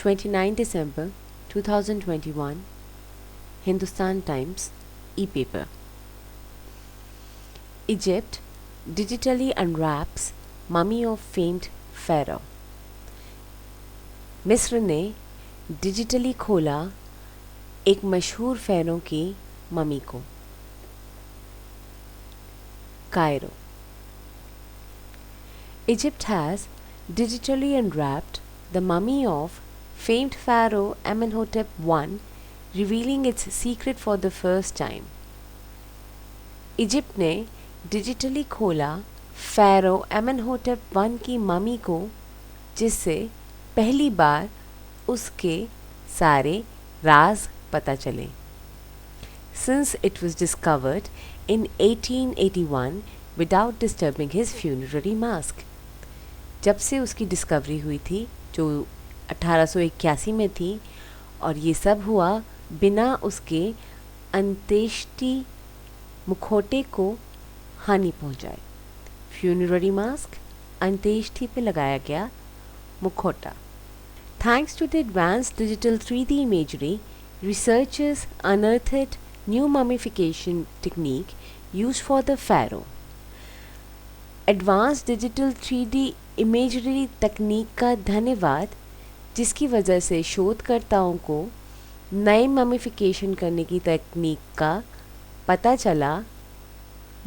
29 December 2021, Hindustan Times e-paper. Egypt digitally unwraps mummy of famed pharaoh. मिस्र ने digitally खोला एक मशहूर फ़ैरों की ममी को. Cairo. Egypt has digitally unwrapped the mummy of famed pharaoh Amenhotep I, revealing its secret for the first time. Egypt ने digitally खोला pharaoh एमेनहोटेप I की ममी को, जिससे पहली बार उसके सारे राज पता चले. Since it was discovered in 1881 without disturbing his funerary mask. जब से उसकी डिस्कवरी हुई थी, जो 1881 में थी, और ये सब हुआ बिना उसके अंत्येष्टि मुखौटे को हानि पहुंचाए. फ्यूनररी मास्क, अंत्येष्टि पे लगाया गया मुखौटा. Thanks to the advanced digital 3D imagery, researchers unearthed new mummification technique used for the pharaoh. Advance digital 3D imagery तकनीक का धन्यवाद, जिसकी वजह से शोधकर्ताओं को नए ममिफिकेशन करने की तकनीक का पता चला.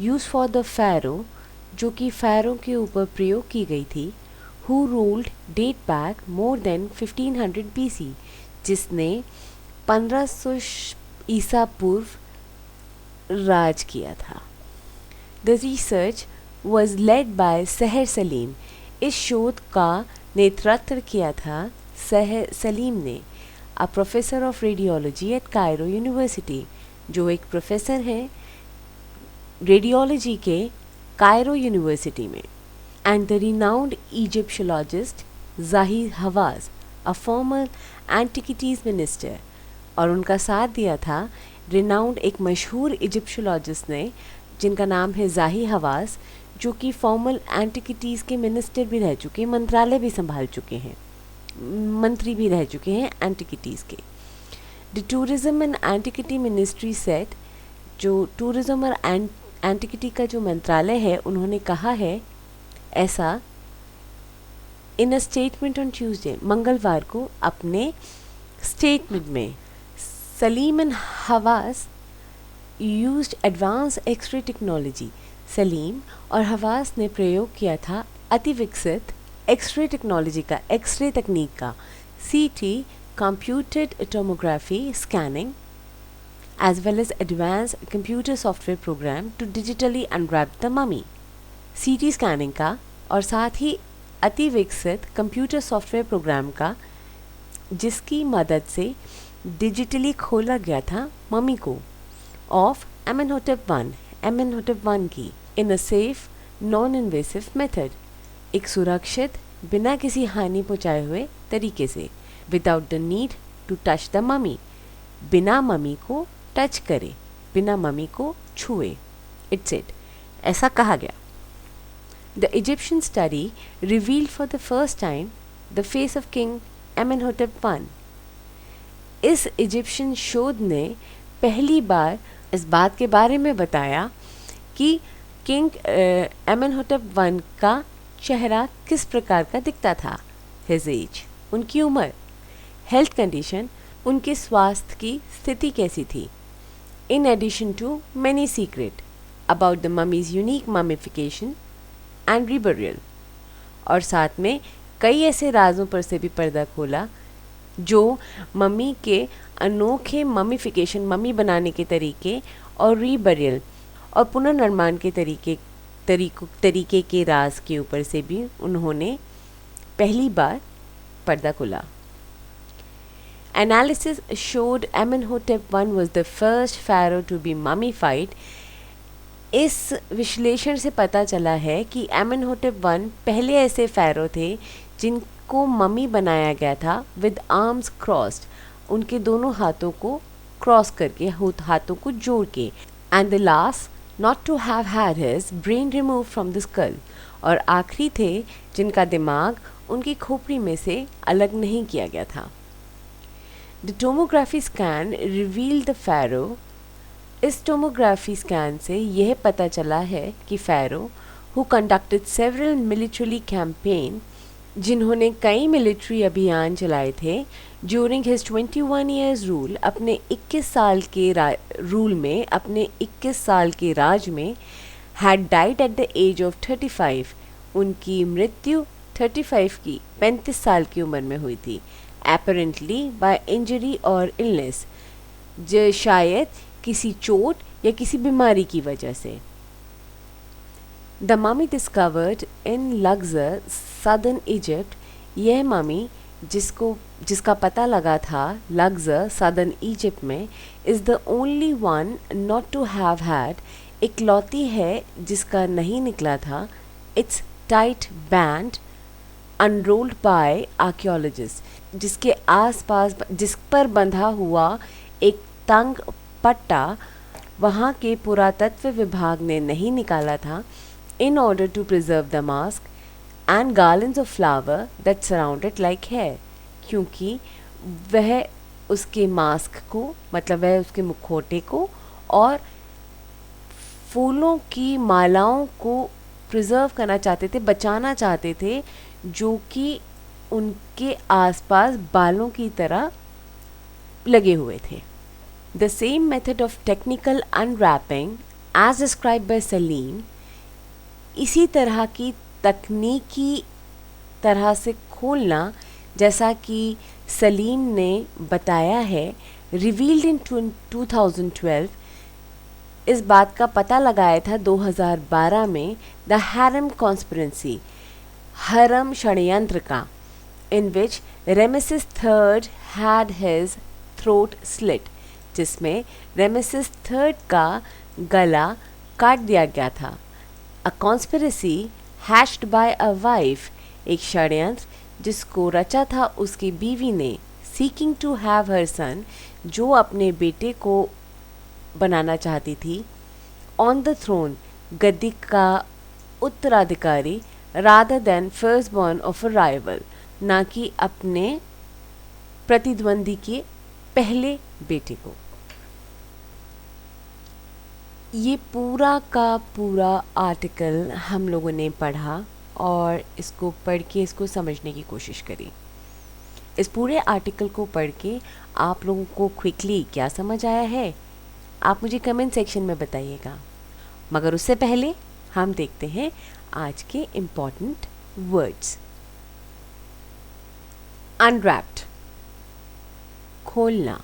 यूज़ फॉर द फ़ैरो, जो कि फ़ैरो के ऊपर प्रयोग की गई थी, who ruled date back more than 1500 BC, जिसने 1500 ईसा पूर्व राज किया था. The research was led by सहर सलीम. इस शोध का नेतृत्व किया था सहर सलीम ने, a professor of radiology at Cairo university, जो एक प्रोफेसर हैं रेडियोलॉजी के कायरो यूनिवर्सिटी में. And the renowned egyptologist Zahi Hawass, a former antiquities minister. और उनका साथ दिया था रिनाउंड एक मशहूर इजिप्शियोलॉजिस्ट ने, जिनका नाम है ज़ाही हवास, जो कि फॉर्मल एंटिक्विटीज़ के मिनिस्टर भी रह चुके हैं, मंत्रालय भी संभाल चुके हैं, मंत्री भी रह चुके हैं एंटिक्विटीज़ के. The tourism and antiquity ministry said, जो टूरिज़्म और एंटिक्विटी का जो मंत्रालय है, उन्होंने कहा है ऐसा in a statement on Tuesday, मंगलवार को अपने स्टेटमेंट में. Saleem and Hawass used advance x ray technology. Saleem और हवास ने प्रयोग किया था अति विकसित एक्सरे टेक्नोलॉजी का, एक्सरे तकनीक का, CT computed tomography scanning, as well as advance computer software program to digitally unwrap the mummy. CT scanning का और साथ ही अति विकसित कंप्यूटर सॉफ्टवेयर प्रोग्राम का, जिसकी मदद से डिजिटली खोला गया था ममी को ऑफ एमेनहोटेप I की, in a safe non invasive method, एक सुरक्षित बिना किसी हानि पहुँचाए हुए तरीके से, without the need to touch the mummy, बिना ममी को टच करे, बिना ममी को छुए. इट्स इट, ऐसा कहा गया. The Egyptian study revealed for the first time the face of king Amenhotep I. इस इजिप्शियन शोध ने पहली बार इस बात के बारे में बताया कि किंग एमेनहोटेप I का चेहरा किस प्रकार का दिखता था. हिज एज, उनकी उम्र, हेल्थ कंडीशन, उनके स्वास्थ्य की स्थिति कैसी थी. In addition to many secret about the mummies unique mummification and reburial. और साथ में कई ऐसे राजों पर से भी पर्दा खोला, जो मम्मी के अनोखे ममिफिकेशन, मम्मी बनाने के तरीके, और रीबरियल और पुनर्निर्माण के तरीके के राज के ऊपर से भी उन्होंने पहली बार पर्दा खोला. Analysis showed Amenhotep I was the first pharaoh to be mummified. इस विश्लेषण से पता चला है कि एमेनहोटेप I पहले ऐसे फ़ैरो थे जिनको मम्मी बनाया गया था विद आर्म्स क्रॉस्ड, उनके दोनों हाथों को क्रॉस करके, हाथों को जोड़ के. And the last not to have had his brain removed from the skull, और आखिरी थे जिनका दिमाग उनकी खोपड़ी में से अलग नहीं किया गया था. The tomography scan reveal the pharaoh. इस टोमोग्राफी स्कैन से यह पता चला है कि pharaoh who conducted several military campaign, जिन्होंने कई मिलिट्री अभियान चलाए थे ड्यूरिंग हिज 21 ईयर्स रूल, अपने 21 साल के रूल में, अपने 21 साल के राज में, had died at the age of 35। उनकी मृत्यु 35 की 35 साल की उम्र में हुई थी, एपरेंटली बाय इंजरी और इलनेस, जो शायद किसी चोट या किसी बीमारी की वजह से। The mummy discovered in Luxor southern Egypt. यह ममी जिसका पता लगा था लग्जर सदर्न इजिप्ट में, is the only one not to have had, इकलौती है जिसका नहीं निकला था, it's tight band unrolled by archaeologist, जिसके आसपास जिस पर बंधा हुआ एक तंग पट्टा वहाँ के पुरातत्व विभाग ने नहीं निकाला था, in order to preserve the mask and garlands of flower that surrounded like hair, क्योंकि वह उसके मास्क को, मतलब वह उसके मुखौटे को और फूलों की मालाओं को प्रिजर्व करना चाहते थे, बचाना चाहते थे, जो कि उनके आसपास बालों की तरह लगे हुए थे। The same method of technical unwrapping as described by Salim, इसी तरह की तकनीकी तरह से खोलना जैसा कि सलीम ने बताया है, रिवील्ड इन 2012, इस बात का पता लगाया था 2012 में, द हैरम कॉन्स्पिरेसी, हरम षड्यंत्र का, in which Ramesses third had his throat slit, जिसमें रेमेसिस थर्ड का गला काट दिया गया था। A conspiracy hatched by a wife, एक षड्यंत्र जिसको रचा था उसकी बीवी ने, seeking to have her son, जो अपने बेटे को बनाना चाहती थी, on the throne, गद्दी का उत्तराधिकारी, rather than firstborn of a rival, ना कि अपने प्रतिद्वंदी के पहले बेटे को। ये पूरा का पूरा आर्टिकल हम लोगों ने पढ़ा और इसको पढ़ के इसको समझने की कोशिश करी। इस पूरे आर्टिकल को पढ़ के आप लोगों को क्विकली क्या समझ आया है, आप मुझे कमेंट सेक्शन में बताइएगा। मगर उससे पहले हम देखते हैं आज के इम्पॉर्टेंट वर्ड्स। अनरैप्ड, खोलना,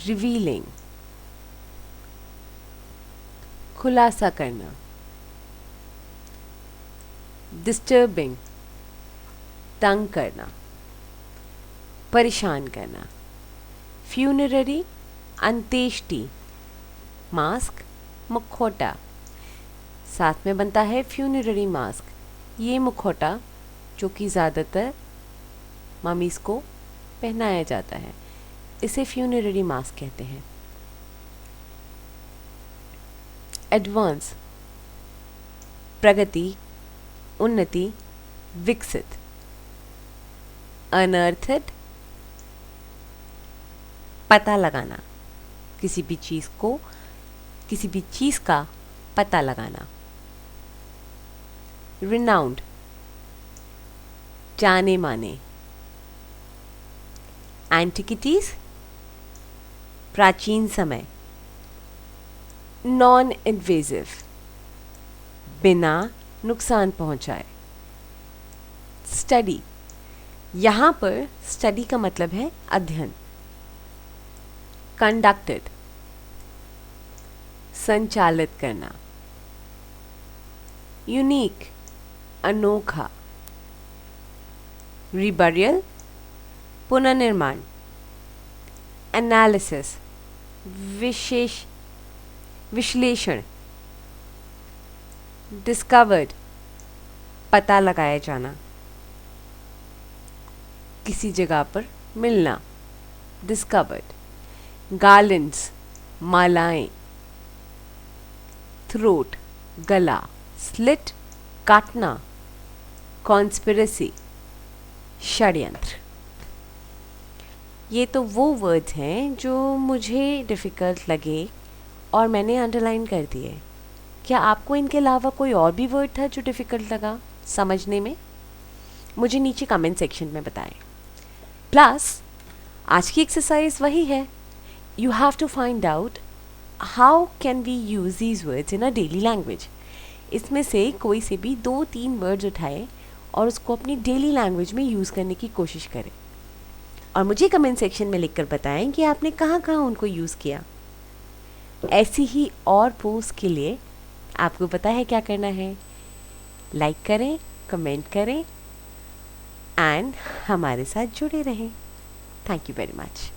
रिवीलिंग, खुलासा करना, डिस्टर्बिंग, तंग करना, परेशान करना, फ्यूनररी, अंत्येष्टि, मास्क, मुखौटा, साथ में बनता है फ्यूनररी मास्क। ये मुखौटा जो कि ज़्यादातर ममीज़ को पहनाया जाता है, इसे फ्यूनररी मास्क कहते हैं। एडवांस, प्रगति, उन्नति, विकसित। अनअर्थड, पता लगाना, किसी भी चीज़ का पता लगाना। रिनाउंड, जाने माने। एंटिक्विटीज, प्राचीन समय। नॉन इन्वेजिव, बिना नुकसान पहुंचाए। स्टडी, यहाँ पर स्टडी का मतलब है अध्ययन। कंडक्टेड, संचालित करना। यूनिक, अनोखा। रिबरियल, पुनर्निर्माण। एनालिसिस, विश्लेषण। डिस्कवर्ड, पता लगाया जाना, किसी जगह पर मिलना। डिस्कवर्ड। गार्लैंड्स, मालाएं। थ्रोट, गला। स्लिट, काटना। कॉन्स्पिरेसी, षड्यंत्र। ये तो वो वर्ड्स हैं जो मुझे डिफ़िकल्ट लगे और मैंने अंडरलाइन कर दिए। क्या आपको इनके अलावा कोई और भी वर्ड था जो डिफ़िकल्ट लगा समझने में? मुझे नीचे कमेंट सेक्शन में बताएं। प्लस आज की एक्सरसाइज वही है, you have to find out how can we use these words in a daily language. इसमें से कोई से भी 2-3 वर्ड्स उठाए और उसको अपनी डेली लैंग्वेज में यूज़ करने की कोशिश करें और मुझे कमेंट सेक्शन में लिखकर बताएं कि आपने कहाँ कहाँ उनको यूज़ किया। ऐसी ही और पोस्ट के लिए आपको पता है क्या करना है, लाइक करें, कमेंट करें एंड हमारे साथ जुड़े रहें। Thank you very much.